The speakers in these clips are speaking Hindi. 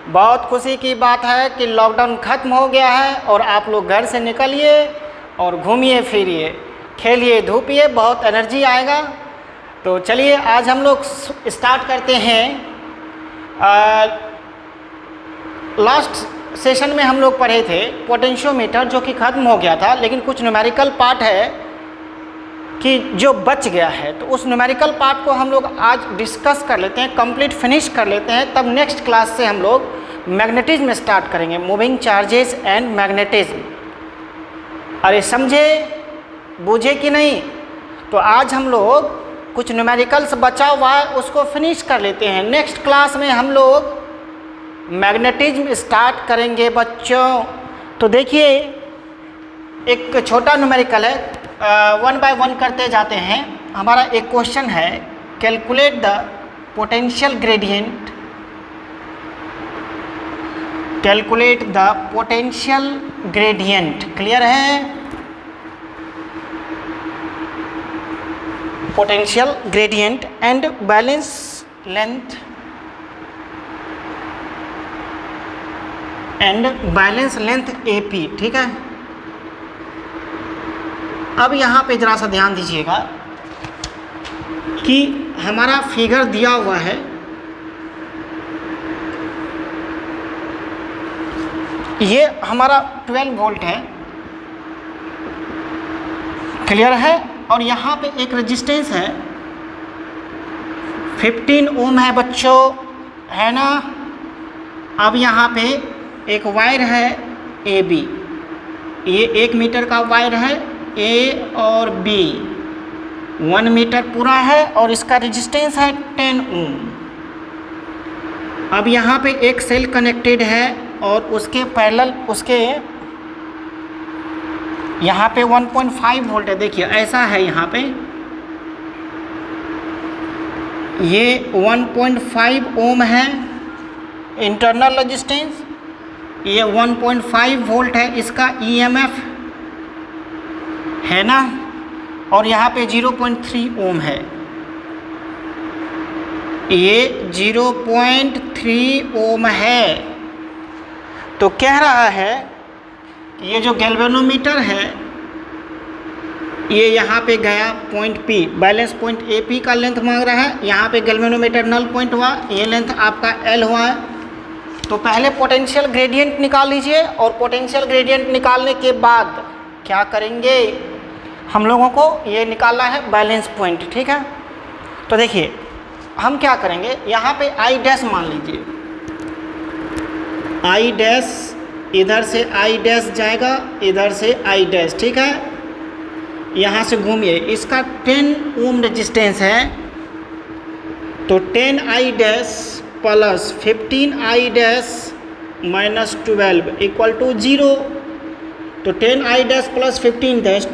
बहुत खुशी की बात है कि लॉकडाउन ख़त्म हो गया है और आप लोग घर से निकलिए और घूमिए फिरिए, खेलिए धूपिए, बहुत एनर्जी आएगा। तो चलिए आज हम लोग स्टार्ट करते हैं। लास्ट सेशन में हम लोग पढ़े थे पोटेंशियोमीटर, जो कि ख़त्म हो गया था, लेकिन कुछ न्यूमेरिकल पार्ट है कि जो बच गया है। तो उस न्यूमेरिकल पार्ट को हम लोग आज डिस्कस कर लेते हैं, कंप्लीट फिनिश कर लेते हैं। तब नेक्स्ट क्लास से हम लोग मैग्नेटिज्म स्टार्ट करेंगे, मूविंग चार्जेस एंड मैग्नेटिज्म। अरे समझे बूझे कि नहीं? तो आज हम लोग कुछ न्यूमेरिकल्स बचा हुआ है उसको फिनिश कर लेते हैं। नेक्स्ट क्लास में हम लोग मैग्नेटिज्म स्टार्ट करेंगे बच्चों। तो देखिए एक छोटा न्यूमेरिकल है, वन बाय वन करते जाते हैं। हमारा एक क्वेश्चन है, calculate the potential gradient, calculate the potential gradient. Clear है? Potential gradient and balance length and balance length AP। ठीक है, अब यहाँ पे ज़रा सा ध्यान दीजिएगा कि हमारा फिगर दिया हुआ है, ये हमारा 12 वोल्ट है। क्लियर है? और यहाँ पे एक रेजिस्टेंस है 15 ओम है बच्चों, है ना। अब यहाँ पे एक वायर है AB, ये 1 मीटर का वायर है, A और B 1 मीटर पूरा है और इसका रेजिस्टेंस है 10 ओम। अब यहाँ पे एक सेल कनेक्टेड है और उसके पैरेलल उसके यहाँ पे 1.5 वोल्ट है। देखिए ऐसा है, यहाँ पे ये 1.5 ओम है इंटरनल रेजिस्टेंस, ये 1.5 वोल्ट है इसका EMF, है ना। और यहाँ पे 0.3 ओम है, ये 0.3 ओम है। तो कह रहा है ये जो गैल्वेनोमीटर है ये यहाँ पे गया point P, balance point AP का लेंथ मांग रहा है। यहाँ पे गैल्वेनोमीटर नल पॉइंट हुआ, ये लेंथ आपका L हुआ है। तो पहले पोटेंशियल ग्रेडियंट निकाल लीजिए और पोटेंशियल ग्रेडियंट निकालने के बाद क्या करेंगे, हम लोगों को ये निकालना है बैलेंस पॉइंट। ठीक है, तो देखिए हम क्या करेंगे, यहाँ पे I डैश मान लीजिए, I डैश, इधर से I डैश जाएगा, इधर से I डैश। ठीक है, यहाँ से घूमिए, इसका 10 ओम रेजिस्टेंस है, तो 10 I dash plus 15 I dash minus 12 equal to 0। तो 10 I dash plus 15 dash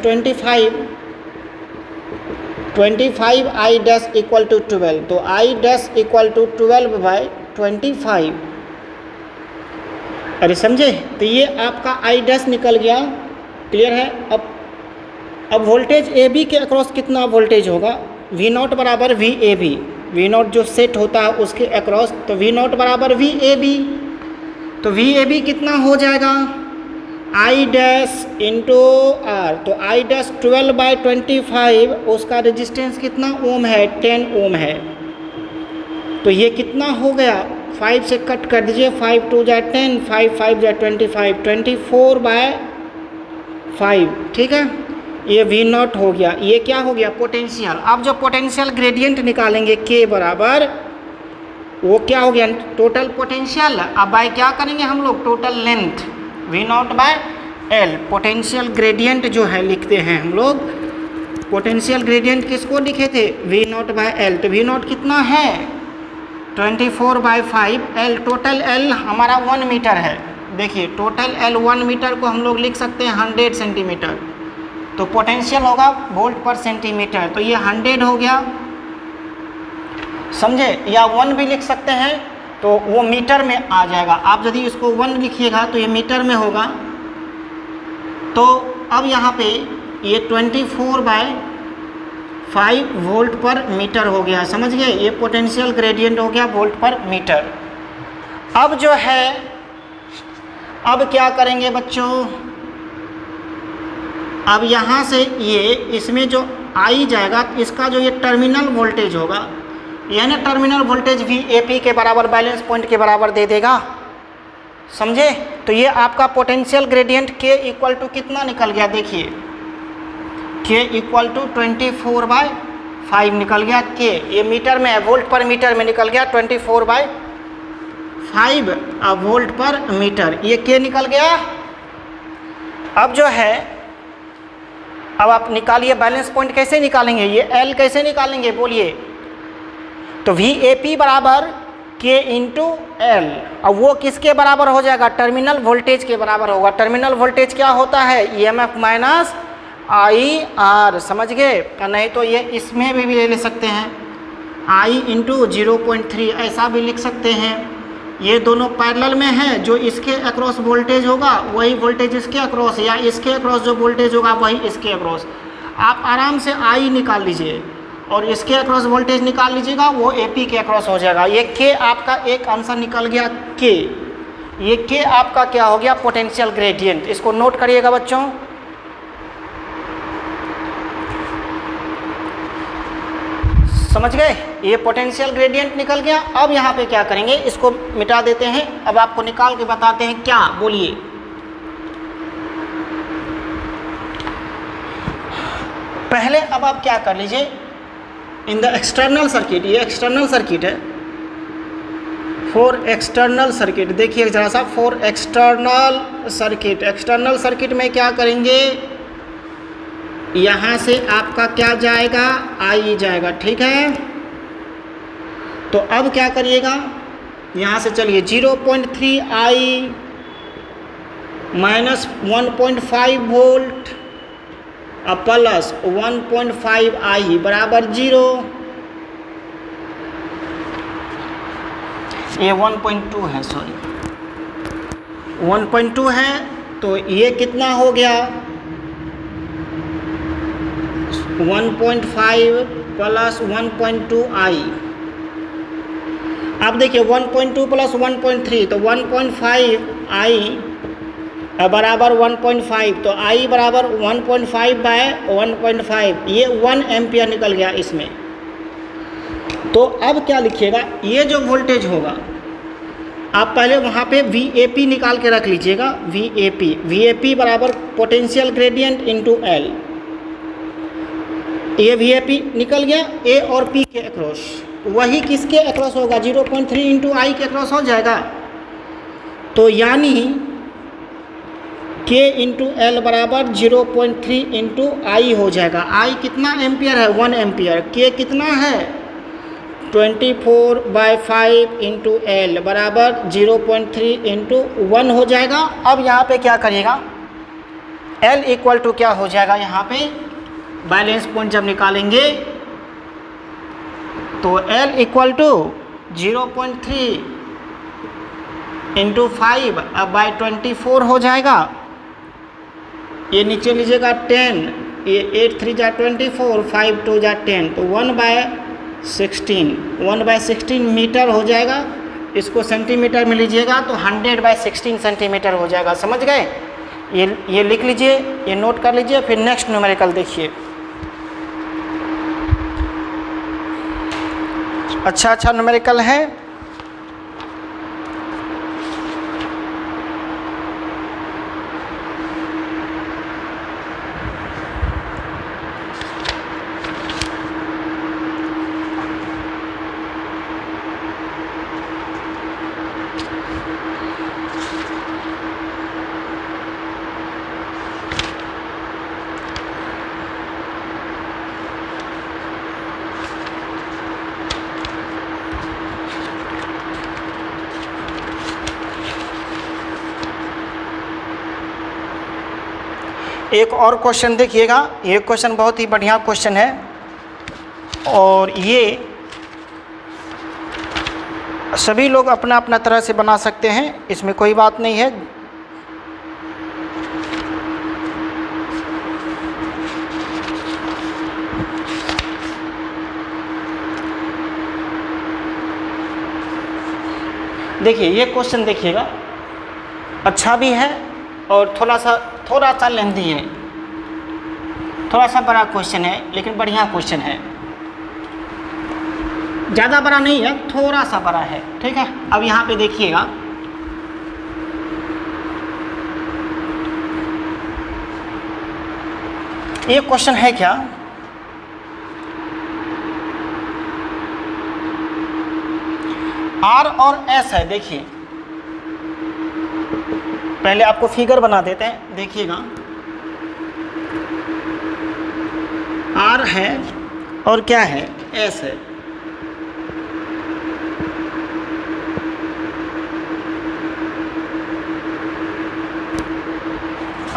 25 I dash equal to 12। तो I डैश इक्वल टू 12/25। अरे समझे? तो ये आपका I डैश निकल गया। क्लियर है? अब वोल्टेज AB के अक्रॉस कितना वोल्टेज होगा, V0 बराबर VAB, V0 जो सेट होता है उसके अक्रॉस, तो V0 बराबर VAB। तो VAB कितना हो जाएगा, I डैश इंटू R। तो I डैश 12/25, उसका रेजिस्टेंस कितना ओम है, 10 ओम है। तो ये कितना हो गया, 5 से कट कर दीजिए, 5 2 जा 10, 5 5 जा 25, 24/5। ठीक है, ये V0 हो गया। ये क्या हो गया, पोटेंशियल। अब जो पोटेंशियल ग्रेडियंट निकालेंगे K बराबर, वो क्या हो गया, टोटल पोटेंशियल। अब बाय क्या करेंगे हम लोग, total length V0/L। Potential gradient जो है लिखते हैं हम लोग, पोटेंशियल ग्रेडियंट किसको लिखे थे, V0/L। तो V0 कितना है, 24/5। L, टोटल L हमारा 1 मीटर है। देखिए टोटल L 1 मीटर को हम लोग लिख सकते हैं 100 सेंटीमीटर। तो पोटेंशियल होगा वोल्ट पर सेंटीमीटर, तो ये 100 हो गया, समझे। या 1 भी लिख सकते हैं, तो वो मीटर में आ जाएगा। आप यदि इसको 1 लिखिएगा तो ये मीटर में होगा। तो अब यहाँ पे ये 24/5 वोल्ट पर मीटर हो गया, समझ गए। ये पोटेंशियल ग्रेडियंट हो गया वोल्ट पर मीटर। अब जो है, अब क्या करेंगे बच्चों, अब यहाँ से ये इसमें जो आई जाएगा, इसका जो ये टर्मिनल वोल्टेज होगा, यानी टर्मिनल वोल्टेज भी AP के बराबर, बैलेंस पॉइंट के बराबर दे देगा, समझे। तो ये आपका potential gradient K equal to कितना निकल गया, देखिए K इक्वल टू 24/5 निकल गया। K ये मीटर में है, वोल्ट पर मीटर में निकल गया 24/5 वोल्ट पर मीटर, ये K निकल गया। अब जो है, अब आप निकालिए बैलेंस पॉइंट कैसे निकालेंगे, ये L कैसे निकालेंगे बोलिए। तो VAP बराबर K इंटू L, अब वो किसके बराबर हो जाएगा, टर्मिनल वोल्टेज के बराबर होगा। टर्मिनल वोल्टेज क्या होता है, EMF माइनस IR, समझ गए। नहीं तो ये इसमें भी ले सकते हैं, I इंटू 0.3 ऐसा भी लिख सकते हैं। ये दोनों पैरेलल में है, जो इसके अक्रॉस वोल्टेज होगा वही वोल्टेज इसके अक्रॉस, या इसके अक्रॉस जो वोल्टेज होगा वही इसके अक्रॉस। आप आराम से I निकाल लीजिए और इसके अक्रॉस वोल्टेज निकाल लीजिएगा, वो AP के अक्रॉस हो जाएगा। ये K आपका एक आंसर निकल गया K, ये K आपका क्या हो गया, पोटेंशियल ग्रेडियंट। इसको नोट करिएगा बच्चों। समझ गए, ये पोटेंशियल ग्रेडियंट निकल गया। अब यहाँ पे क्या करेंगे, इसको मिटा देते हैं। अब आपको निकाल के बताते हैं क्या, बोलिए। पहले अब आप क्या कर लीजिए, इन द एक्सटर्नल सर्किट, ये एक्सटर्नल सर्किट है, फॉर एक्सटर्नल सर्किट, देखिए जरा सा, for external circuit, external circuit में क्या करेंगे, यहाँ से आपका क्या जाएगा, I जाएगा, ठीक है। तो अब क्या करिएगा, यहाँ से चलिए 0.3 I minus 1.5 volt plus 1.5 I बराबर 0, ये 1.2 है, सॉरी 1.2 है। तो ये कितना हो गया, 1.5 प्लस 1.2 I। अब देखिए 1.2 प्लस 1.3, तो 1.5 I बराबर 1.5, तो I बराबर 1.5/1.5, ये 1 एम्पियर निकल गया इसमें। तो अब क्या लिखिएगा, ये जो वोल्टेज होगा, आप पहले वहाँ पे VAP निकाल के रख लीजिएगा, VAP बराबर पोटेंशियल ग्रेडियंट इंटू L। ये VAP निकल गया A और P के अक्रॉस, वही किसके अक्रॉस होगा, 0.3 इंटू I के अक्रॉस हो जाएगा। तो यानी K इंटू L बराबर 0.3 इंटू I हो जाएगा। I कितना एम्पियर है, 1 एम्पियर। K कितना है, 24/5 इंटू L बराबर 0.3 इंटू 1 हो जाएगा। अब यहाँ पे क्या करिएगा, L इक्वल टू क्या हो जाएगा, यहाँ पे बैलेंस पॉइंट जब निकालेंगे तो L इक्वल टू 0.3 इंटू 5/24 हो जाएगा। ये नीचे लीजिएगा 10, ये 8 3 जा 24, 5 2 जा 10, तो 1/16 मीटर हो जाएगा। इसको सेंटीमीटर में लीजिएगा तो 100/16 सेंटीमीटर हो जाएगा। समझ गए, ये लिख लीजिए, ये नोट कर लीजिए। फिर नेक्स्ट न्यूमेरिकल देखिए। अच्छा न्यूमेरिकल है। एक और क्वेश्चन देखिएगा, ये क्वेश्चन बहुत ही बढ़िया क्वेश्चन है और ये सभी लोग अपना अपना तरह से बना सकते हैं, इसमें कोई बात नहीं है। देखिए ये क्वेश्चन देखिएगा, अच्छा भी है और थोड़ा सा लेंथी है, थोड़ा सा बड़ा क्वेश्चन है, लेकिन बढ़िया क्वेश्चन है। ज़्यादा बड़ा नहीं है, थोड़ा सा बड़ा है, ठीक है। अब यहाँ पे देखिएगा, ये क्वेश्चन है क्या, R और S है। देखिए पहले आपको फिगर बना देते हैं, देखिएगा R है और क्या है, S है।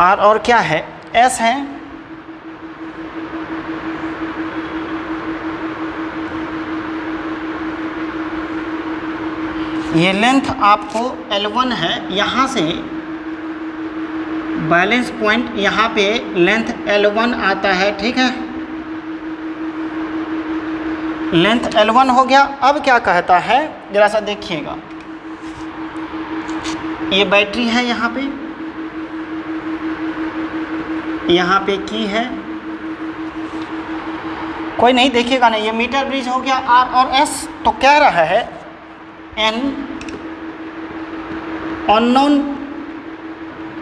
R और क्या है, S है। ये लेंथ आपको L1 है, यहाँ से बैलेंस पॉइंट यहाँ पे लेंथ L1 आता है, ठीक है। लेंथ L1 हो गया। अब क्या कहता है, जरा सा देखिएगा, ये बैटरी है, यहाँ पे की है, कोई नहीं देखिएगा नहीं, ये मीटर ब्रिज हो गया R और S। तो कह रहा है N अननोन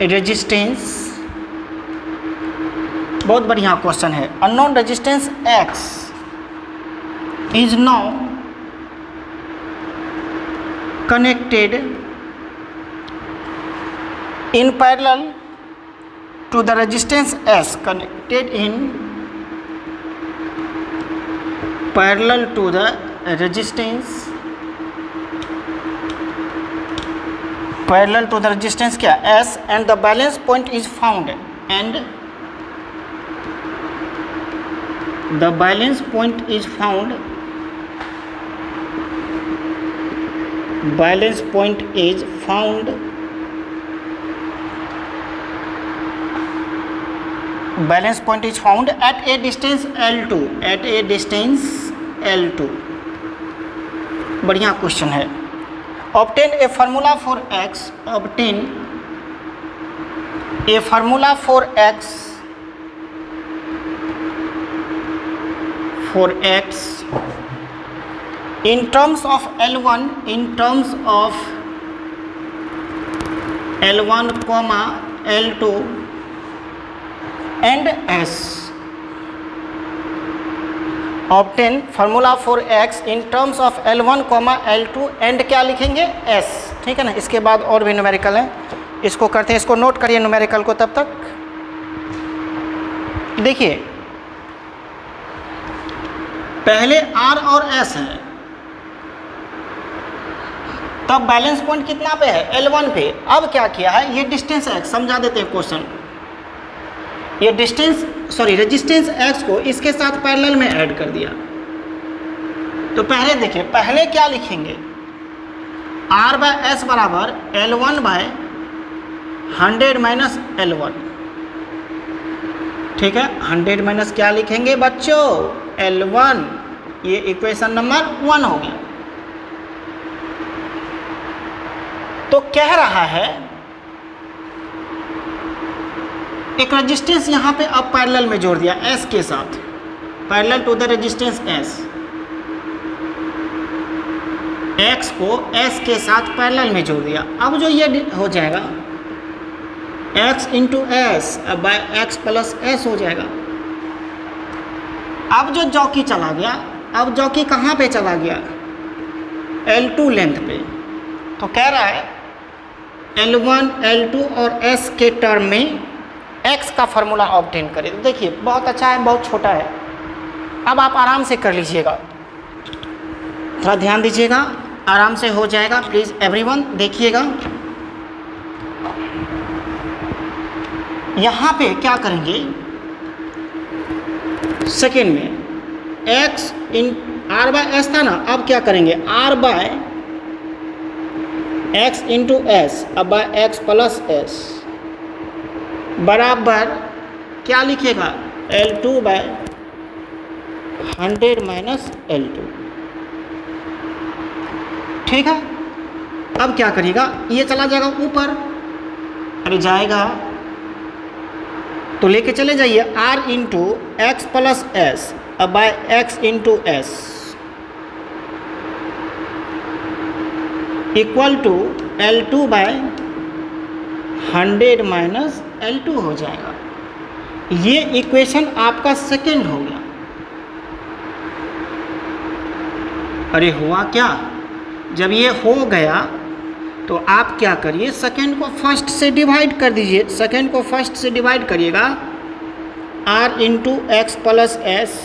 रेजिस्टेंस, बहुत बढ़िया क्वेश्चन है। Unknown resistance X is now connected in parallel to the resistance S, connected in parallel to the resistance, parallel to the resistance क्या, S, and the balance point is found, and the balance point is found, balance point is found, balance point is found at a distance L2, at a distance L2। बढ़िया क्वेश्चन है। Obtain a formula for X, obtain a formula for X, in terms of L1, in terms of L1 comma L2 and S। Obtain formula for X in terms of L1, L2 and क्या लिखेंगे, S, ठीक है ना। इसके बाद और भी न्यूमेरिकल हैं, इसको करते हैं, इसको नोट करिए न्यूमेरिकल को। तब तक देखिए, पहले R और S है, तब बैलेंस पॉइंट कितना पे है, L1 पे। अब क्या किया है, ये डिस्टेंस X, समझा देते हैं क्वेश्चन, ये रेजिस्टेंस X को इसके साथ पैरेलल में ऐड कर दिया। तो पहले देखिए, पहले क्या लिखेंगे, R बाय S बराबर L1 बाय 100 माइनस L1, ठीक है। 100 माइनस क्या लिखेंगे बच्चों, L1, ये इक्वेशन नंबर 1 होगी। तो कह रहा है एक रेजिस्टेंस यहाँ पे अब पैरेलल में जोड़ दिया S के साथ, parallel to the resistance S, X को S के साथ पैरेलल में जोड़ दिया। अब जो ये हो जाएगा X into S by X plus S हो जाएगा। अब जो जॉकी चला गया, अब जॉकी कहाँ पे चला गया, L2 लेंथ पे। तो कह रहा है L1, L2 और S के टर्म में X का फार्मूला ऑब्टेन करें। तो देखिए बहुत अच्छा है, बहुत छोटा है। अब आप आराम से कर लीजिएगा, थोड़ा ध्यान दीजिएगा, आराम से हो जाएगा। प्लीज़ एवरीवन देखिएगा। यहाँ पे क्या करेंगे, सेकेंड में X in R by S था ना, अब क्या करेंगे, R by X into S अब बाय X प्लस S बराबर क्या लिखेगा, L2 बाय 100 माइनस L2, ठीक है। अब क्या करिएगा, ये चला जाएगा ऊपर, अरे जाएगा तो लेके चले जाइए r into x plus s by x into s equal to L2 by 100 minus L2 हो जाएगा। ये इक्वेशन आपका सेकेंड हो गया। अरे हुआ क्या, जब ये हो गया तो आप क्या करिए, सेकेंड को फर्स्ट से डिवाइड कर दीजिए। सेकेंड को फर्स्ट से डिवाइड करिएगा, r into x plus s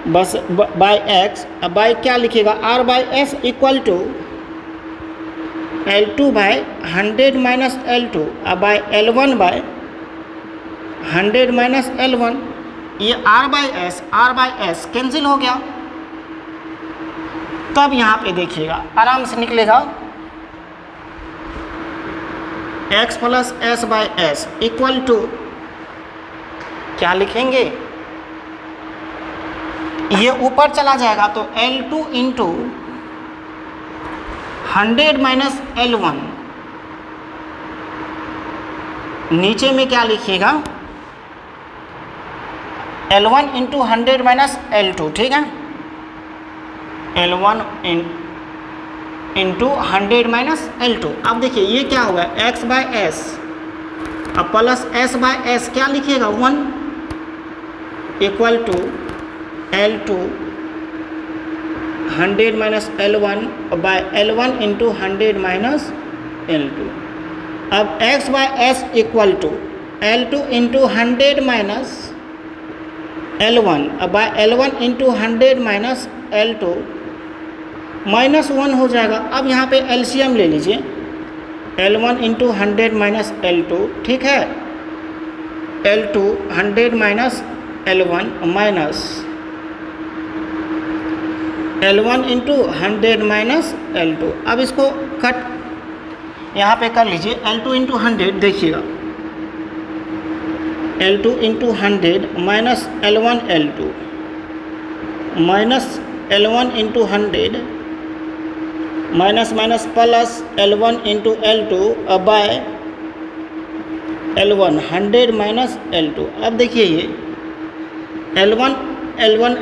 बस बाय एक्स, अब बाय क्या लिखिएगा, r by s equal to L2 by 100 minus L2 अब bye L1 bye 100 minus L1। ये r बाय एस कैंसिल हो गया। तब यहाँ पे देखिएगा आराम से निकलेगा, x plus s by s equal to क्या लिखेंगे, ये ऊपर चला जाएगा तो L2 इंटू 100 माइनस L1, नीचे में क्या लिखिएगा, L1 इंटू 100 माइनस L2, ठीक है, L1 इंटू 100 माइनस L2। अब देखिए ये क्या होगा, x बाय एस अब प्लस s बाय एस क्या लिखिएगा 1 equal to L2 100 minus L1 by L1 into 100 minus L2। अब x by s equal to L2 into 100 minus L1 by L1 into 100 minus L2 -1 हो जाएगा। अब यहाँ पे एलसीएम ले लीजिए, L1 इंटू 100 माइनस L2, ठीक है, L2 100 minus L1 minus L1 into 100 minus L2। अब इसको कट यहाँ पे कर लीजिए, L2 इंटू 100 देखिएगा, L2 into 100 minus L1 L2 minus L1 into 100 minus minus plus L1 into L2 by L1 100 minus L2। अब देखिए ये L1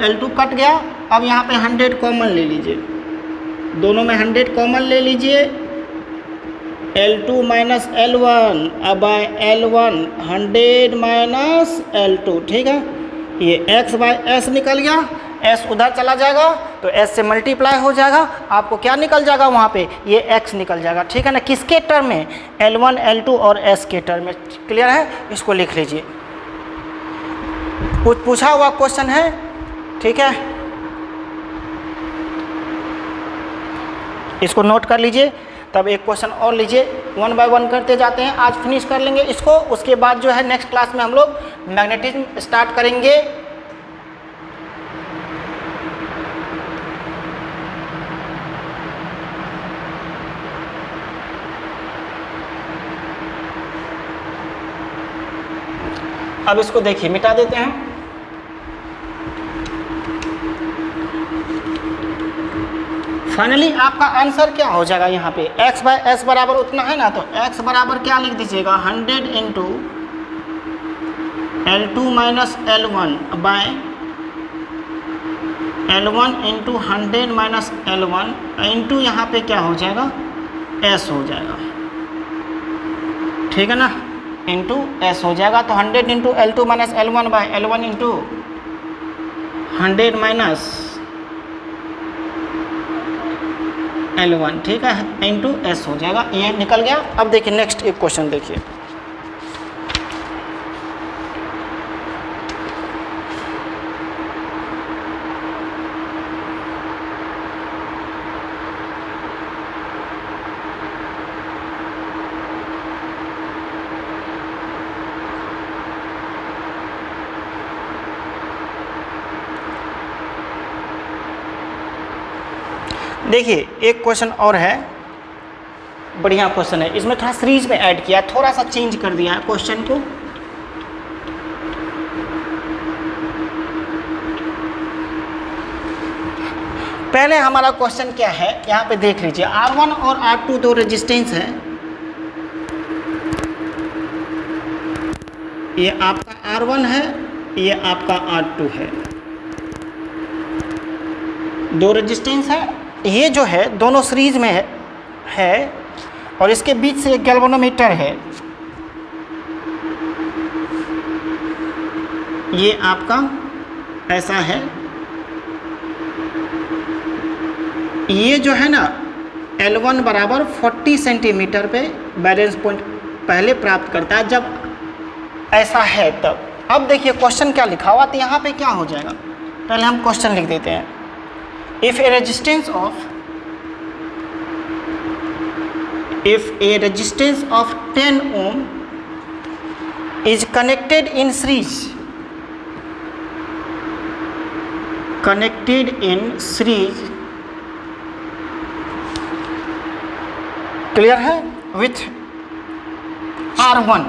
L2 कट गया। अब यहाँ पे 100 कॉमन ले लीजिए, दोनों में 100 कॉमन ले लीजिए, L2 minus L1 by L1 100 minus L2, ठीक है, ये x बाय एस निकल गया, s उधर चला जाएगा तो s से मल्टीप्लाई हो जाएगा, आपको क्या निकल जाएगा वहाँ पे, ये x निकल जाएगा, ठीक है ना, किसके टर्म में, L1 L2 और s के टर्म में। क्लियर है, इसको लिख लीजिए। कुछ पूछा हुआ क्वेश्चन है, ठीक है, इसको नोट कर लीजिए। तब एक क्वेश्चन और लीजिए, 1 बाय 1 करते जाते हैं, आज फिनिश कर लेंगे इसको। उसके बाद जो है नेक्स्ट क्लास में हम लोग मैग्नेटिज्म स्टार्ट करेंगे। अब इसको देखिए, मिटा देते हैं। फाइनली आपका आंसर क्या हो जाएगा, यहाँ पे x बाय एस बराबर उतना है ना, तो x बराबर क्या लिख दीजिएगा, 100 into L2 minus L1 by L1 into 100 minus L1 into यहाँ पे क्या हो जाएगा, s हो जाएगा, ठीक है ना, इंटू s हो जाएगा। तो 100 into L2 minus L1 by L1 into 100 minus L1, ठीक है, इंटू s हो जाएगा, ये निकल गया। अब देखिए नेक्स्ट एक क्वेश्चन देखिए, देखिए एक क्वेश्चन और है, बढ़िया क्वेश्चन है, इसमें थोड़ा सीरीज में ऐड किया, थोड़ा सा चेंज कर दिया है क्वेश्चन को। पहले हमारा क्वेश्चन क्या है, यहाँ पे देख लीजिए, R1 और R2 दो रेजिस्टेंस है। ये आपका R1 है, ये आपका R2 है, दो रेजिस्टेंस है। ये जो है दोनों सीरीज में है और इसके बीच से एक गैल्वेनोमीटर है। ये आपका ऐसा है। ये जो है ना L1 बराबर 40 सेंटीमीटर पे बैलेंस पॉइंट पहले प्राप्त करता है जब ऐसा है तब। अब देखिए क्वेश्चन क्या लिखा हुआ, तो यहाँ पे क्या हो जाएगा, पहले हम क्वेश्चन लिख देते हैं। If A resistance of 10 ohm is connected in series, clear है, विथ R1,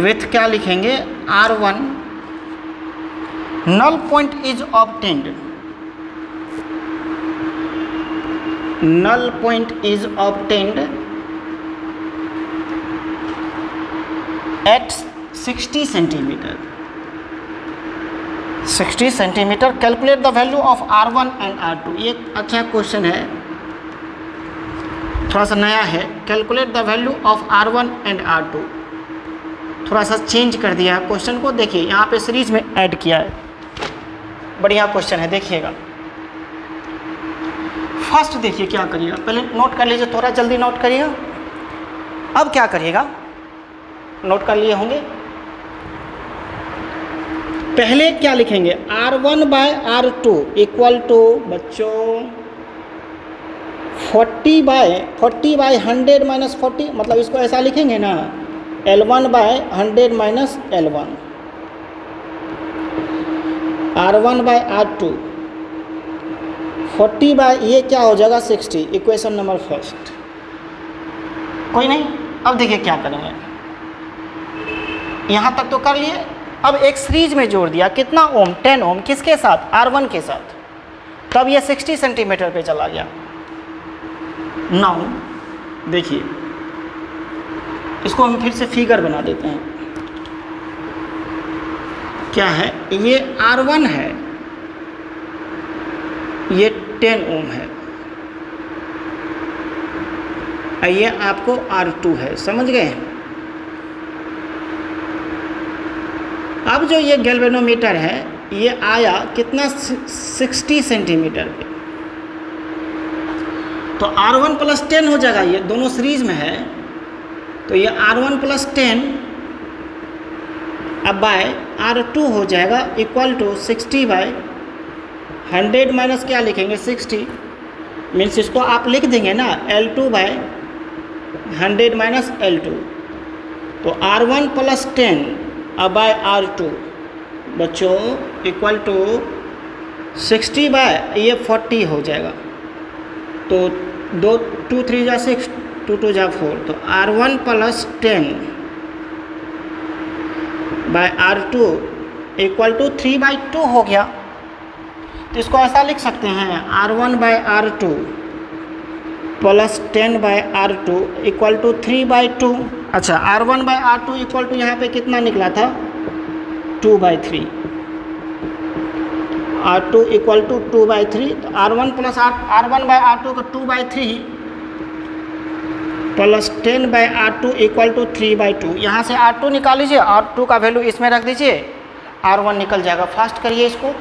विथ क्या लिखेंगे R1, null point is obtained, null point is obtained at 60 centimeter, 60 centimetre. Calculate the value of R1 and R2। ये अच्छा क्वेश्चन है, थोड़ा सा नया है। Calculate the value of R1 and R2, थोड़ा सा चेंज कर दिया है क्वेश्चन को। देखिए यहाँ पे सीरीज में ऐड किया है, बढ़िया क्वेश्चन है, देखिएगा। फर्स्ट देखिए क्या करिएगा, पहले नोट कर लीजिए, थोड़ा जल्दी नोट करिएगा। अब क्या करिएगा, नोट कर लिए होंगे। पहले क्या लिखेंगे, R1 by R2 equal to बच्चों 40 बाय 100 माइनस 40, मतलब इसको ऐसा लिखेंगे ना, L1 bye 100 minus L1, R1 by R2 40 bye ये क्या हो जाएगा 60, इक्वेशन नंबर फर्स्ट। कोई नहीं, अब देखिए क्या करेंगे, यहाँ तक तो कर लिए। अब एक सीरीज में जोड़ दिया, कितना ओम, 10 ओम, किसके साथ, R1 के साथ, तब ये 60 सेंटीमीटर पे चला गया। नाउ देखिए इसको हम फिर से फिगर बना देते हैं। क्या है, ये R1 है, ये 10 ओम है, ये आपको R2 है, समझ गए। अब जो ये गैल्वेनोमीटर है ये आया कितना, 60 सेंटीमीटर पे, तो R1 प्लस 10 हो जाएगा, ये दोनों सीरीज में है, तो ये R1 प्लस 10 अब बाय R2 हो जाएगा इक्वल टू 60 बाय 100 माइनस क्या लिखेंगे 60, मीन्स इसको आप लिख देंगे ना L2 बाय 100 माइनस L2, तो R1 प्लस 10 अब बाय R2 बच्चों इक्वल टू 60 बाय ये 40 हो जाएगा, तो 2 3 जा 6, 2 2 जा 4, तो R1 plus 10 by R2 equal to 3 by 2 हो गया। तो इसको ऐसा लिख सकते हैं, R1 by R2 plus 10 by R2 equal to 3 by 2। अच्छा, R1 by R2 equal to यहाँ पे कितना निकला था, 2 by 3, R2 equal to 2 by 3, तो R1 plus R1 by R2 का 2 by 3 plus 10 by R2 equal to 3 by 2। यहाँ से R2 निकाल लीजिए, R2 का वैल्यू इसमें रख दीजिए, R1 निकल जाएगा। फास्ट करिए इसको,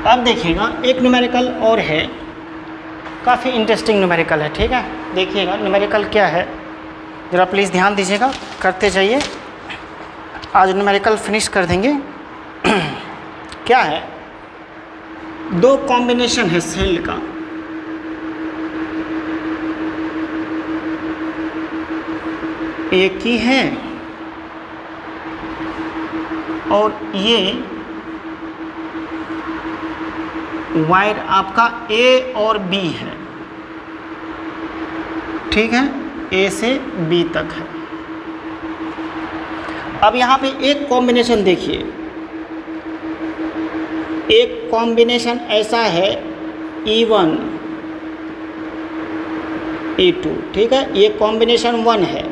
अब देखिएगा एक न्यूमेरिकल और है, काफ़ी इंटरेस्टिंग न्यूमेरिकल है, ठीक है। देखिएगा न्यूमेरिकल क्या है, ज़रा प्लीज़ ध्यान दीजिएगा, करते जाइए, आज न्यूमेरिकल फिनिश कर देंगे। क्या है, दो कॉम्बिनेशन है सेल का, एक ही है और ये वायर आपका ए और बी है, ठीक है, ए से बी तक है। अब यहाँ पे एक कॉम्बिनेशन देखिए, एक कॉम्बिनेशन ऐसा है E1 E2, ठीक है, ये कॉम्बिनेशन 1 है।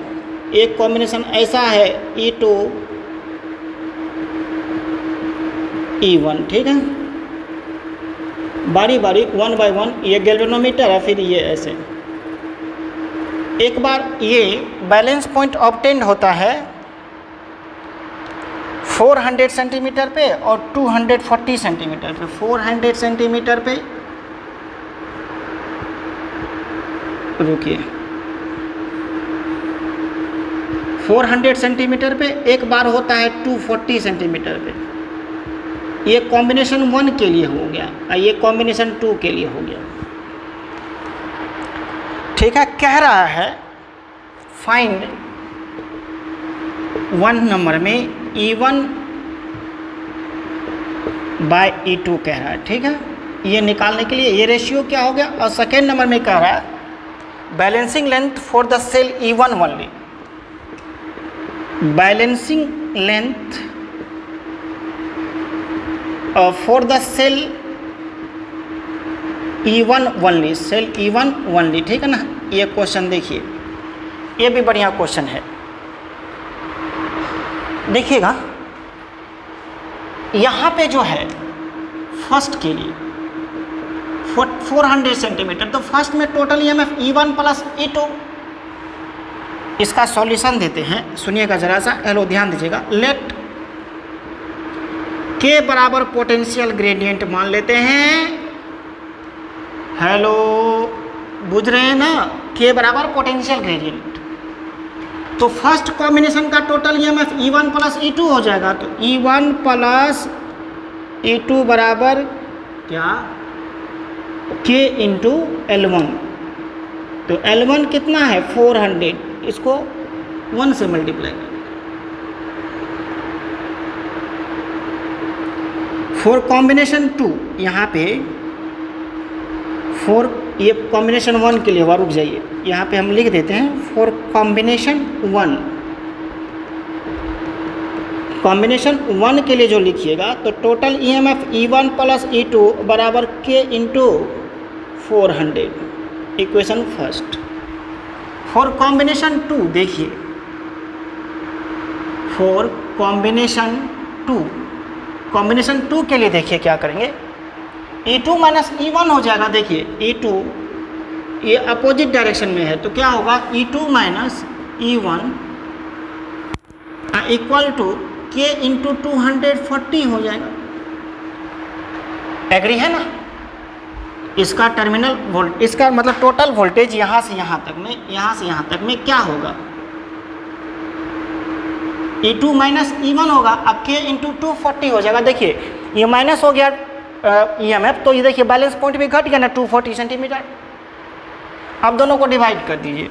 एक कॉम्बिनेशन ऐसा है E2 E1, ठीक है। बारी बारी 1 बाय 1 ये गैल्वेनोमीटर है, फिर ये ऐसे। एक बार ये बैलेंस पॉइंट ऑब्टेन्ड होता है 400 सेंटीमीटर पे और 240 सेंटीमीटर पे। 400 सेंटीमीटर पे, रुकिए, 400 सेंटीमीटर पे एक बार होता है 240 सेंटीमीटर पे। ये कॉम्बिनेशन 1 के लिए हो गया और ये कॉम्बिनेशन 2 के लिए हो गया, ठीक है। कह रहा है फाइंड 1 नंबर में E1 बाय E2 कह रहा है, ठीक है। ये निकालने के लिए ये रेशियो क्या हो गया। और सेकेंड नंबर में कह रहा है balancing length for the cell E1 only. Balancing length for the cell E1 only, cell E1 only, ठीक है ना। ये क्वेश्चन देखिए, ये भी बढ़िया क्वेश्चन है, देखिएगा। यहाँ पे जो है फर्स्ट के लिए 400 सेंटीमीटर, तो फर्स्ट में total EMF E1 plus E2। इसका सॉल्यूशन देते हैं, सुनिएगा जरा सा, हेलो ध्यान दीजिएगा। लेट के बराबर पोटेंशियल ग्रेडियंट मान लेते हैं, हेलो बुझ रहे हैं ना, के बराबर पोटेंशियल ग्रेडियंट। तो फर्स्ट कॉम्बिनेशन का total EMF E1 plus E2 हो जाएगा। तो E1 प्लस E2 बराबर क्या, K इंटू L1। तो L1 कितना है 400, इसको 1 से मल्टीप्लाई करें। फॉर कॉम्बिनेशन 2, यहाँ पे फॉर, ये कॉम्बिनेशन 1 के लिए हुआ, रुक जाइए, यहाँ पे हम लिख देते हैं फॉर कॉम्बिनेशन 1। कॉम्बिनेशन 1 के लिए जो लिखिएगा तो total EMF E1 plus E2 बराबर K into 400, equation first. For combination 2 देखिए, फॉर कॉम्बिनेशन 2, कॉम्बिनेशन 2 के लिए देखिए क्या करेंगे, E2 माइनस E1 हो जाएगा। देखिए E2 ये अपोजिट डायरेक्शन में है, तो क्या होगा E2 minus E1 equal to K into 240 हो जाएगा। एग्री है ना। इसका टर्मिनल वोल्ट, इसका मतलब टोटल वोल्टेज यहाँ से यहाँ तक में, यहाँ से यहाँ तक में क्या होगा, E2 माइनस E1 होगा। अब K इंटू 240 हो जाएगा। देखिए ये माइनस हो गया EMF, तो ये देखिए बैलेंस पॉइंट भी घट गया ना 240 सेंटीमीटर। अब दोनों को डिवाइड कर दीजिए,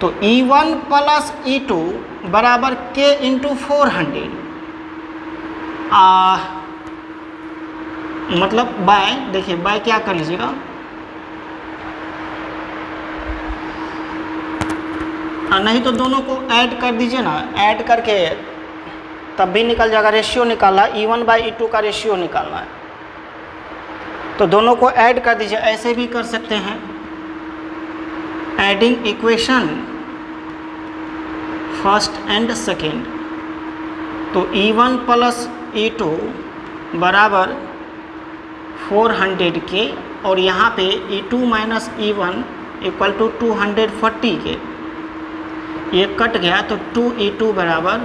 तो E1 प्लस E2 बराबर K इंटू 400, मतलब बाय, देखिए बाय क्या कर लीजिएगा, नहीं तो दोनों को ऐड कर दीजिए ना, ऐड करके तब भी निकल जाएगा। रेशियो निकालना है, E1 बाई E2 का रेशियो निकालना है, तो दोनों को ऐड कर दीजिए। ऐसे भी कर सकते हैं, adding equation first and second. तो E1 प्लस E2 बराबर 400 के, और यहाँ पे E2 minus E1 equal to 240 के, ये कट गया तो 2E2 बराबर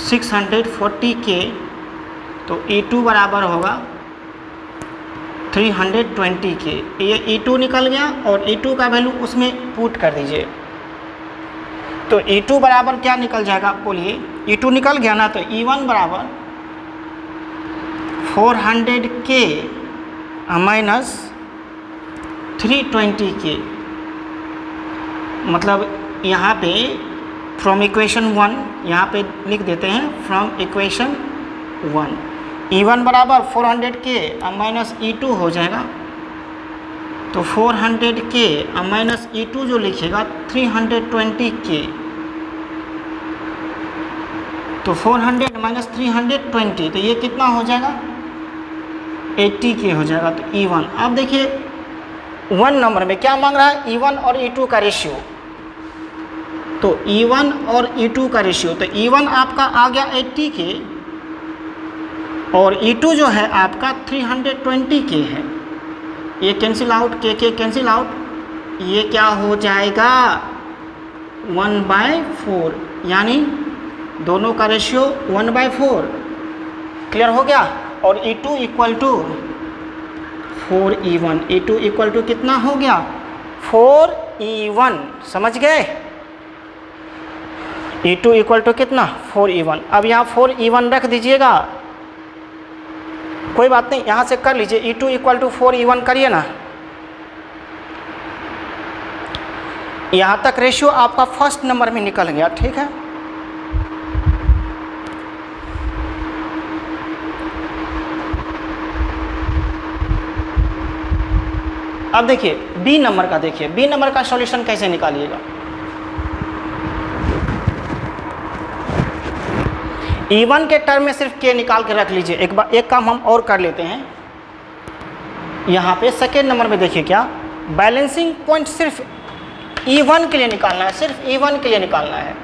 640 के, तो E2 बराबर होगा 320 के। ये E2 निकल गया और E2 का वैल्यू उसमें पुट कर दीजिए, तो E2 बराबर क्या निकल जाएगा, बोलिए। E2 निकल गया ना, तो E1 बराबर 400 के माइनस 320 के, मतलब यहाँ पे फ्रॉम इक्वेशन 1 यहाँ पे लिख देते हैं, फ्रॉम इक्वेशन 1 E1 बराबर 400K माइनस E2 हो जाएगा। तो 400K माइनस E2 जो लिखेगा 320K, तो 400 माइनस 320 तो ये कितना हो जाएगा 80K हो जाएगा। तो E1, अब देखिए 1 नंबर में क्या मांग रहा है, E1 और E2 का रेशियो। तो E1 और E2 का रेशियो, तो E1 आपका आ गया 80K और E2 जो है आपका 320K है। ये कैंसिल आउट, के कैंसिल आउट, ये क्या हो जाएगा 1/4, यानी दोनों का रेशियो 1/4। क्लियर हो गया। और E2 equal to 4E1, E2 equal to कितना हो गया 4E1, समझ गए। E2 इक्वल टू कितना 4E1। अब यहाँ 4E1 रख दीजिएगा, कोई बात नहीं, यहाँ से कर लीजिए। E2 इक्वल टू 4E1 करिए ना। यहाँ तक रेशियो आपका फर्स्ट नंबर में निकल गया, ठीक है। अब देखिए बी नंबर का, देखिए बी नंबर का सॉल्यूशन कैसे निकालिएगा। E1 के टर्म में सिर्फ K निकाल के रख लीजिए। एक बार एक काम हम और कर लेते हैं, यहाँ पे सेकेंड नंबर में देखिए क्या बैलेंसिंग पॉइंट सिर्फ E1 के लिए निकालना है, सिर्फ E1 के लिए निकालना है।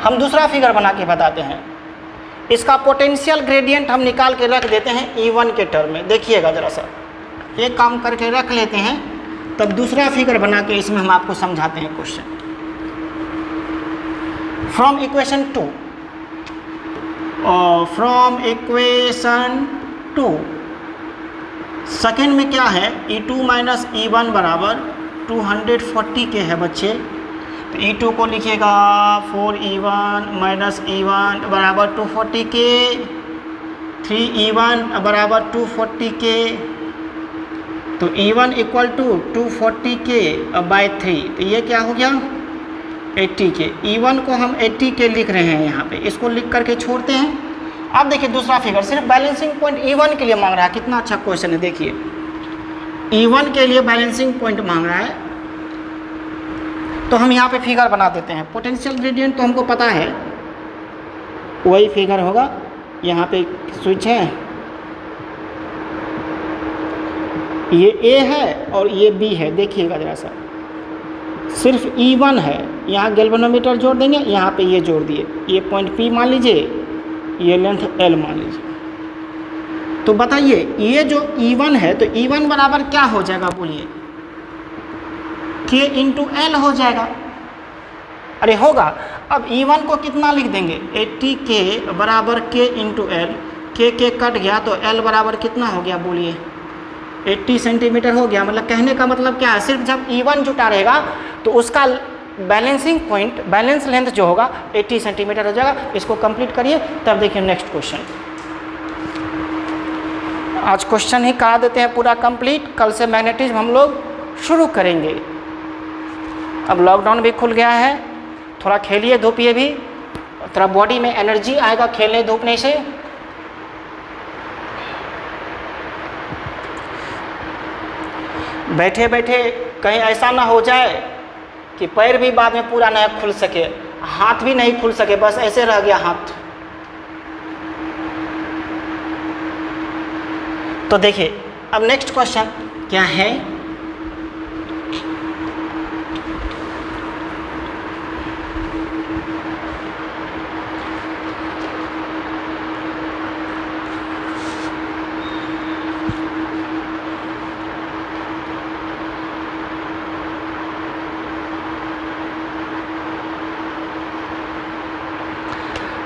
हम दूसरा फिगर बना के बताते हैं, इसका पोटेंशियल ग्रेडियंट हम निकाल के रख देते हैं E1 के टर्म में। देखिएगा जरा सा, एक काम करके रख लेते हैं, तब दूसरा फिगर बना के इसमें हम आपको समझाते हैं question. From equation 2, from equation 2 second में क्या है, E2 माइनस E1 बराबर 240K है बच्चे। तो E2 को लिखिएगा 4E1 माइनस E1 बराबर 240K, 3E1 बराबर 240K। तो E1 इक्वल टू 240K/3, तो ये क्या हो गया 80K। E1 को हम 80K लिख रहे हैं यहाँ पे, इसको लिख करके छोड़ते हैं। अब देखिए दूसरा फिगर सिर्फ बैलेंसिंग पॉइंट E1 के लिए मांग रहा है। कितना अच्छा क्वेश्चन है, देखिए E1 के लिए बैलेंसिंग पॉइंट मांग रहा है। तो हम यहाँ पे फिगर बना देते हैं। पोटेंशियल ग्रेडियंट तो हमको पता है, वही फिगर होगा। यहाँ पे स्विच है, ये A है और ये B है। देखिएगा जरा सा, सिर्फ E1 है, यहाँ गैल्वेनोमीटर जोड़ देंगे, यहाँ पे ये जोड़ दिए, ये पॉइंट P मान लीजिए, ये लेंथ L मान लीजिए। तो बताइए ये जो E1 है, तो E1 बराबर क्या हो जाएगा बोलिए, K इंटू L हो जाएगा। अरे होगा। अब E1 को कितना लिख देंगे 80K बराबर K into L, K cut गया तो L बराबर कितना हो गया बोलिए 80 सेंटीमीटर हो गया। मतलब कहने का मतलब क्या है, सिर्फ जब E1 जुटा रहेगा तो उसका बैलेंसिंग पॉइंट, बैलेंस लेंथ जो होगा 80 सेंटीमीटर हो जाएगा। इसको कंप्लीट करिए, तब देखिए नेक्स्ट क्वेश्चन। आज क्वेश्चन ही करा देते हैं पूरा कंप्लीट, कल से मैग्नेटिज्म हम लोग शुरू करेंगे। अब लॉकडाउन भी खुल गया है, थोड़ा खेलिए धूपिए भी, थोड़ा बॉडी में एनर्जी आएगा खेलने धूपने से। बैठे बैठे कहीं ऐसा ना हो जाए कि पैर भी बाद में पूरा नहीं खुल सके, हाथ भी नहीं खुल सके, बस ऐसे रह गया हाथ। तो देखिए अब नेक्स्ट क्वेश्चन क्या है,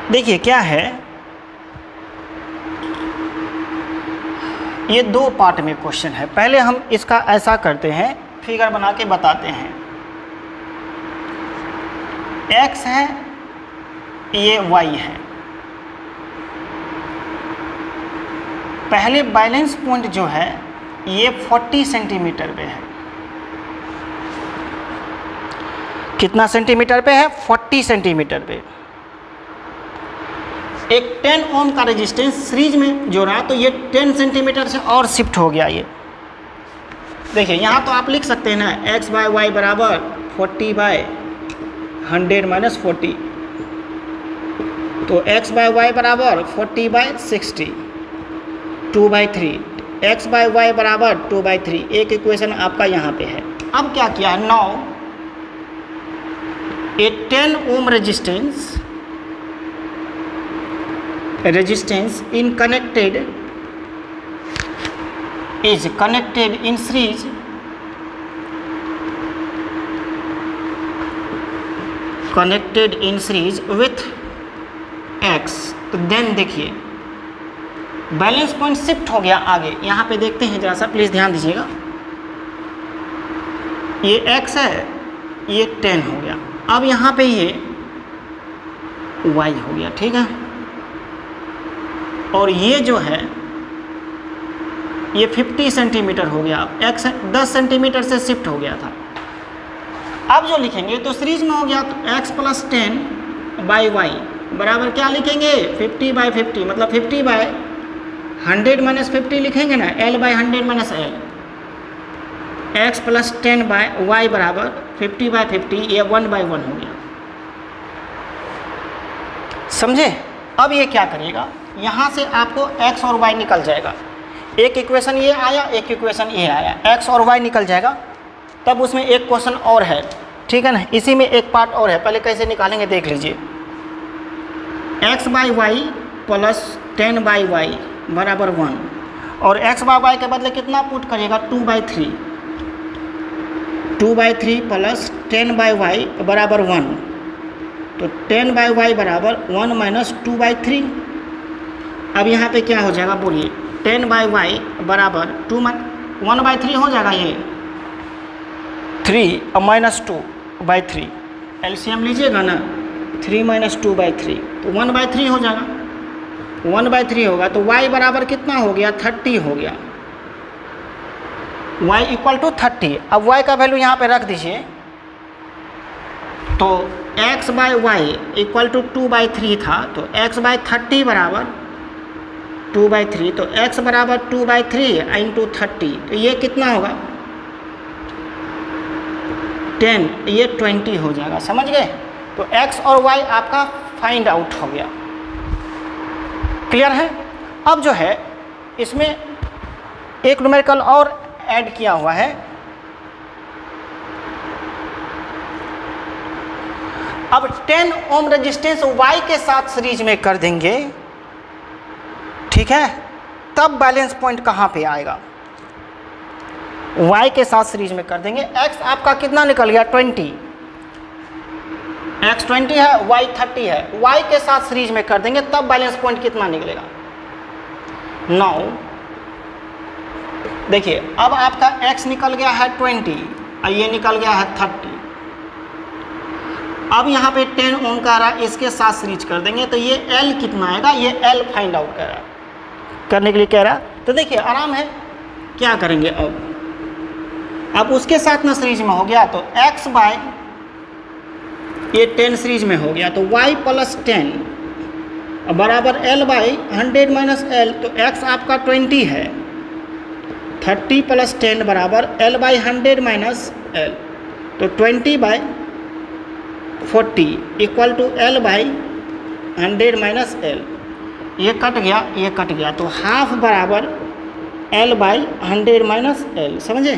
देखिए क्या है, ये दो पार्ट में क्वेश्चन है। पहले हम इसका ऐसा करते हैं, फिगर बना के बताते हैं। x है, ये y है। पहले बैलेंस पॉइंट जो है ये 40 सेंटीमीटर पे है। कितना सेंटीमीटर पे है? 40 सेंटीमीटर पे। एक 10 ओम का रेजिस्टेंस सीरीज में जोड़ा तो ये 10 सेंटीमीटर से और शिफ्ट हो गया। ये देखिए यहाँ तो आप लिख सकते हैं ना, एक्स बाय वाई बराबर 40/100 माइनस 40, तो एक्स बाय वाई बराबर 40/60, 2/3, एक्स बाय वाई बराबर 2/3। एक इक्वेशन आपका यहाँ पे है। अब क्या किया है? Now a 10 ohm resistance in connected is connected in series with x। तो देन देखिए बैलेंस पॉइंट शिफ्ट हो गया आगे। यहाँ पे देखते हैं जरा सा, प्लीज़ ध्यान दीजिएगा। ये x है, ये 10 हो गया। अब यहाँ पे ये y हो गया, ठीक है। और ये जो है ये 50 सेंटीमीटर हो गया। x 10 सेंटीमीटर से शिफ्ट हो गया था। अब जो लिखेंगे तो सीरीज में हो गया, तो x + 10/y बराबर क्या लिखेंगे? 50/50, मतलब 50/100 माइनस 50 लिखेंगे ना, l/100 minus l। x + 10/y बराबर 50/50, ये 1/1 हो गया। समझे? अब ये क्या करेगा, यहाँ से आपको x और y निकल जाएगा। एक इक्वेशन ये आया, एक इक्वेशन ये आया, x और y निकल जाएगा। तब उसमें एक क्वेश्चन और है, ठीक है ना, इसी में एक पार्ट और है। पहले कैसे निकालेंगे देख लीजिए। x/y + 10/y बराबर 1, और x/y के बदले कितना पुट करिएगा? 2/3, 2/3 + 10/y बराबर 1, तो 10/y बराबर 1 माइनस 2/3। अब यहाँ पे क्या हो जाएगा बोलिए? 10/y बराबर 1/3 हो जाएगा। ये 3 माइनस 2/3, एलसीएम लीजिएगा ना, 3 माइनस 2/3 तो 1/3 हो जाएगा। 1/3 होगा तो y बराबर कितना हो गया? 30 हो गया। y = 30। अब y का वैल्यू यहाँ पे रख दीजिए, तो x/y = 2/3 था, तो x/30 बराबर 2/3, तो x बराबर 2/3 × 30, तो ये कितना होगा? 10, ये 20 हो जाएगा। समझ गए? तो x और y आपका फाइंड आउट हो गया। क्लियर है? अब जो है इसमें एक न्यूमेरिकल और ऐड किया हुआ है। अब 10 ओम रेजिस्टेंस y के साथ सीरीज में कर देंगे, ठीक है, तब बैलेंस पॉइंट कहाँ पे आएगा? y के साथ सीरीज में कर देंगे। x आपका कितना निकल गया? 20, x 20 है, y 30 है। y के साथ सीरीज में कर देंगे तब बैलेंस पॉइंट कितना निकलेगा? नाउ देखिए, अब आपका x निकल गया है 20 और ये निकल गया है 30। अब यहाँ पे 10 ओम का रहा, इसके साथ सीरीज कर देंगे तो ये l कितना आएगा? ये l फाइंड आउट करने के लिए कह रहा। तो देखिए आराम है, क्या करेंगे अब उसके साथ ना सीरीज में हो गया, तो x बाय ये 10 सीरीज में हो गया, तो y + 10 बराबर l/100 माइनस l, तो x आपका 20 है, 30 + 10 बराबर l/100 माइनस l, तो 20/40 = l/100 माइनस l। ये कट गया, ये कट गया, तो हाफ बराबर l/100 माइनस l। समझे?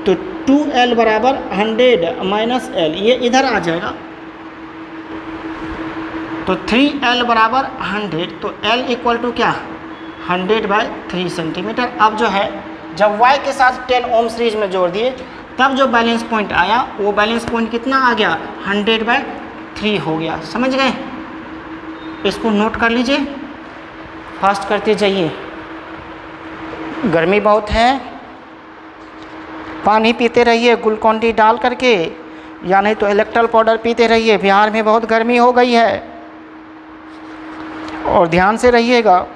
तो 2l बराबर 100 माइनस l, ये इधर आ जाएगा, तो 3l बराबर 100, तो l = क्या? 100/3 सेंटीमीटर। अब जो है जब y के साथ 10 ओम सीरीज में जोड़ दिए तब जो बैलेंस पॉइंट आया वो बैलेंस पॉइंट कितना आ गया? 100/3 हो गया। समझ गए? इसको नोट कर लीजिए, फास्ट करते जाइए। गर्मी बहुत है, पानी पीते रहिए ग्लूकोन-डी डाल करके, या नहीं तो इलेक्ट्रल पाउडर पीते रहिए। बिहार में बहुत गर्मी हो गई है और ध्यान से रहिएगा।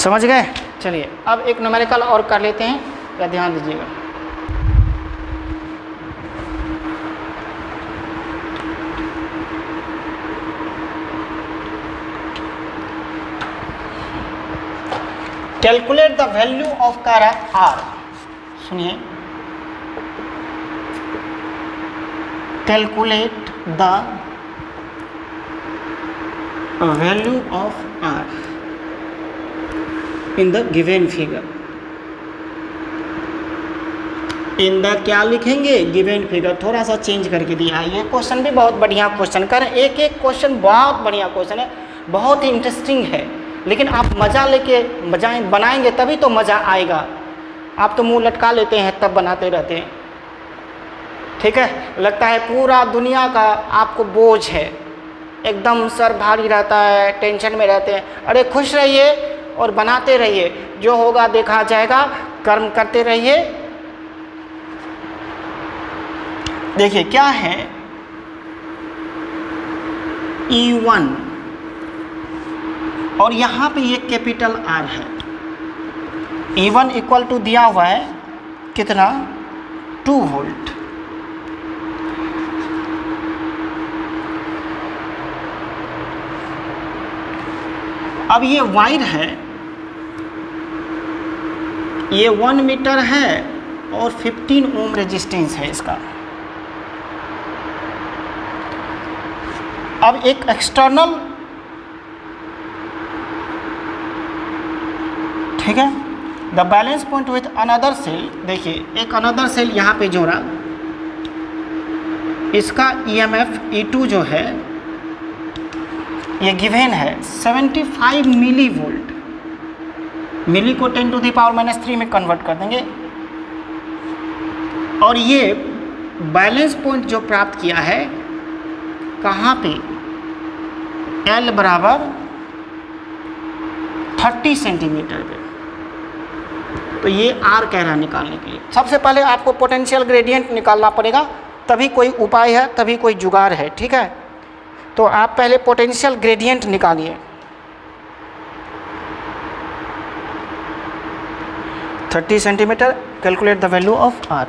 समझ गए? चलिए अब एक न्यूमेरिकल और कर लेते हैं, या ध्यान दीजिएगा। कैलकुलेट द वैल्यू ऑफ कारक आर। सुनिए, calculate the value of R in the given figure. In the क्या लिखेंगे? Given figure. थोड़ा सा चेंज करके दिया है। ये क्वेश्चन भी बहुत बढ़िया क्वेश्चन कर, एक एक क्वेश्चन बहुत बढ़िया क्वेश्चन है, बहुत ही इंटरेस्टिंग है। लेकिन आप मज़ा लेके बनाएंगे तभी तो मज़ा आएगा। आप तो मुंह लटका लेते हैं तब बनाते रहते हैं, ठीक है। लगता है पूरा दुनिया का आपको बोझ है, एकदम सर भारी रहता है, टेंशन में रहते हैं। अरे खुश रहिए और बनाते रहिए, जो होगा देखा जाएगा, कर्म करते रहिए। देखिए क्या है, E1 और यहाँ पे ये कैपिटल R है। E1 इक्वल टू दिया हुआ है कितना? 2 वोल्ट। अब ये वायर है, ये 1 मीटर है और 15 ओम रेजिस्टेंस है इसका। अब एक एक्सटर्नल, ठीक है, the balance point with another cell. देखिए एक अनदर सेल यहाँ पे जोड़ा, इसका EMF E2 जो है ये गिवन है 75 मिली वोल्ट। मिली को 10 टू द पावर -3 में कन्वर्ट कर देंगे। और ये बैलेंस पॉइंट जो प्राप्त किया है कहाँ पे? L बराबर 30 सेंटीमीटर पे। तो ये R कह रहा है निकालने के लिए। सबसे पहले आपको पोटेंशियल ग्रेडियंट निकालना पड़ेगा, तभी कोई उपाय है, तभी कोई जुगाड़ है, ठीक है। तो आप पहले पोटेंशियल ग्रेडियंट निकालिए। 30 centimetre, calculate the value of R।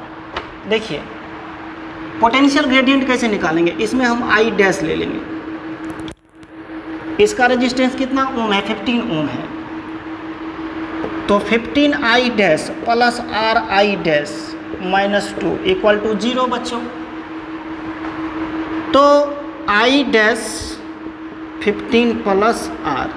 देखिए पोटेंशियल ग्रेडियंट कैसे निकालेंगे? इसमें हम I डैश ले लेंगे। इसका रेजिस्टेंस कितना ओम है? 15 ओम है। तो 15I dash plus RI dash -2 equal to 0 बच्चों। तो I डैश 15 प्लस R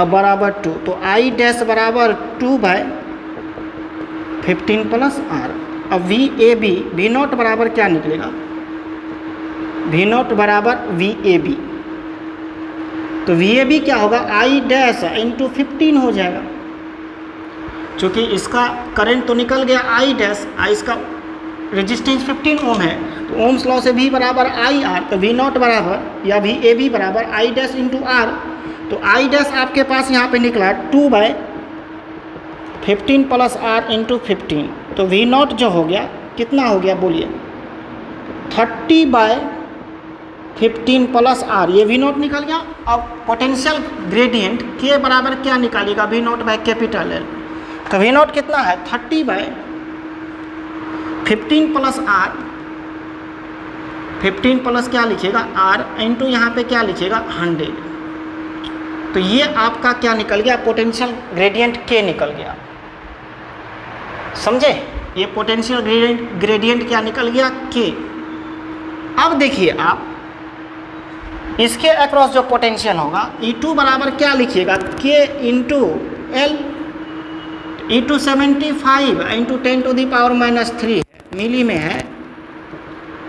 अब बराबर 2। तो I डैश बराबर 2/15 प्लस R। अब VAB, V0 बराबर क्या निकलेगा? V0 बराबर VAB। तो VAB क्या होगा? I डैश इंटू 15 हो जाएगा। चूँकि इसका करंट तो निकल गया I डैश, इसका रेजिस्टेंस 15 ओम है, तो ओम्स लॉ से V बराबर IR। तो V0 बराबर या VAB बराबर I डैश इंटू R। तो I डैश आपके पास यहाँ पे निकला 2/15 प्लस R इंटू 15। तो V0 जो हो गया कितना हो गया बोलिए? 30/15 प्लस R। ये V0 निकल गया। अब पोटेंशियल ग्रेडियंट के बराबर क्या निकालेगा? V0 by capital L। तो V0 कितना है? 30/15 प्लस R। 15 प्लस क्या लिखेगा? R इंटू यहाँ पे क्या लिखेगा? 100। तो ये आपका क्या निकल गया? पोटेंशियल ग्रेडियंट K निकल गया। समझे? ये पोटेंशियल ग्रेडियंट क्या निकल गया? K। अब देखिए आप इसके अक्रॉस जो पोटेंशियल होगा E2 बराबर क्या लिखिएगा? K into L। E2 75 into 10 to the power -3 milli में है।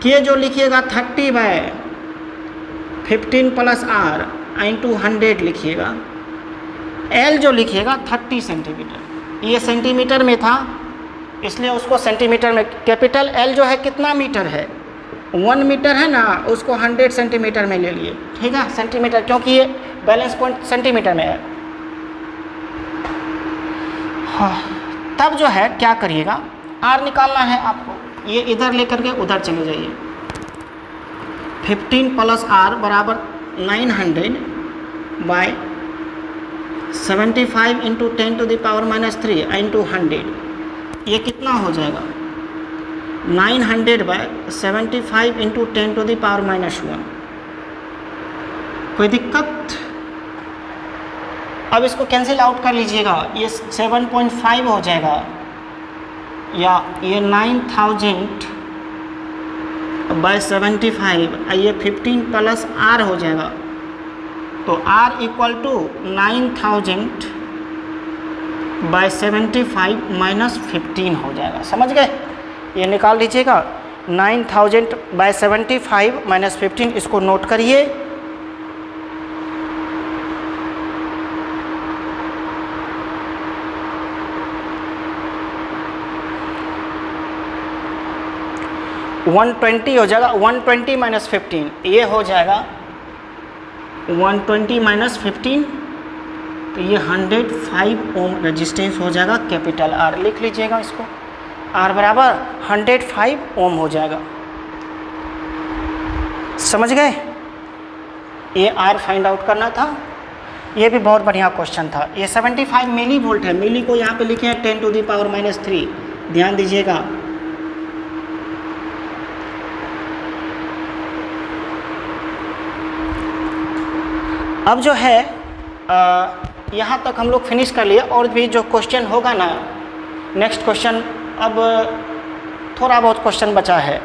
K जो लिखिएगा 30/15 प्लस R इंटू 100 लिखिएगा। L जो लिखिएगा 30 सेंटीमीटर। ये सेंटीमीटर में था इसलिए उसको सेंटीमीटर में, कैपिटल L जो है कितना मीटर है? 1 मीटर है ना, उसको 100 सेंटीमीटर में ले लिए, ठीक है, सेंटीमीटर, क्योंकि ये बैलेंस पॉइंट सेंटीमीटर में है। हाँ, तब जो है क्या करिएगा? R निकालना है आपको। ये इधर लेकर के उधर चले जाइए। 15 प्लस R बराबर 900/16 75 into 10 to the power minus 3 into 100, ये कितना हो जाएगा 900/75 into 10 to the power minus 1। कोई दिक्कत? अब इसको कैंसिल आउट कर लीजिएगा, ये 7.5 हो जाएगा, या ये 9000/75, ये 15 प्लस आर हो जाएगा, तो r इक्वल टू 9000/75 माइनस 15 हो जाएगा। समझ गए? ये निकाल लीजिएगा 9000/75 माइनस 15, इसको नोट करिए। वन 120 हो जाएगा, 120 माइनस 15, ये हो जाएगा 120 माइनस 15, तो ये 105 ओम रेजिस्टेंस हो जाएगा, कैपिटल आर लिख लीजिएगा इसको, आर बराबर 105 ओम हो जाएगा। समझ गए? ये आर फाइंड आउट करना था, ये भी बहुत बढ़िया क्वेश्चन था। ये 75 मिली वोल्ट है, मिली को यहाँ पे लिखे हैं 10 टू द पावर माइनस 3, ध्यान दीजिएगा। अब जो है यहाँ तक हम लोग फिनिश कर लिए, और भी जो क्वेश्चन होगा ना, नेक्स्ट क्वेश्चन, अब थोड़ा बहुत क्वेश्चन बचा है,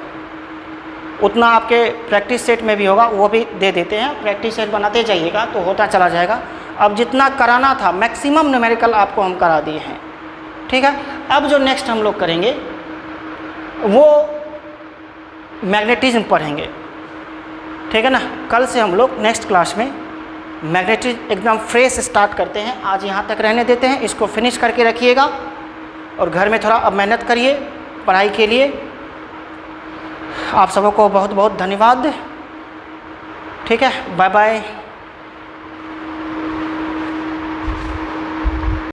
उतना आपके प्रैक्टिस सेट में भी होगा, वो भी दे देते हैं। प्रैक्टिस सेट बनाते जाइएगा तो होता चला जाएगा। अब जितना कराना था मैक्सिमम न्यूमेरिकल आपको हम करा दिए हैं, ठीक है। अब जो नेक्स्ट हम लोग करेंगे वो मैग्नेटिज्म पढ़ेंगे, ठीक है ना। कल से हम लोग नेक्स्ट क्लास में मैग्नेटिज्म एकदम फ्रेश स्टार्ट करते हैं। आज यहाँ तक रहने देते हैं, इसको फिनिश करके रखिएगा और घर में थोड़ा अब मेहनत करिए पढ़ाई के लिए। आप सबों को बहुत बहुत धन्यवाद, ठीक है। Bye bye.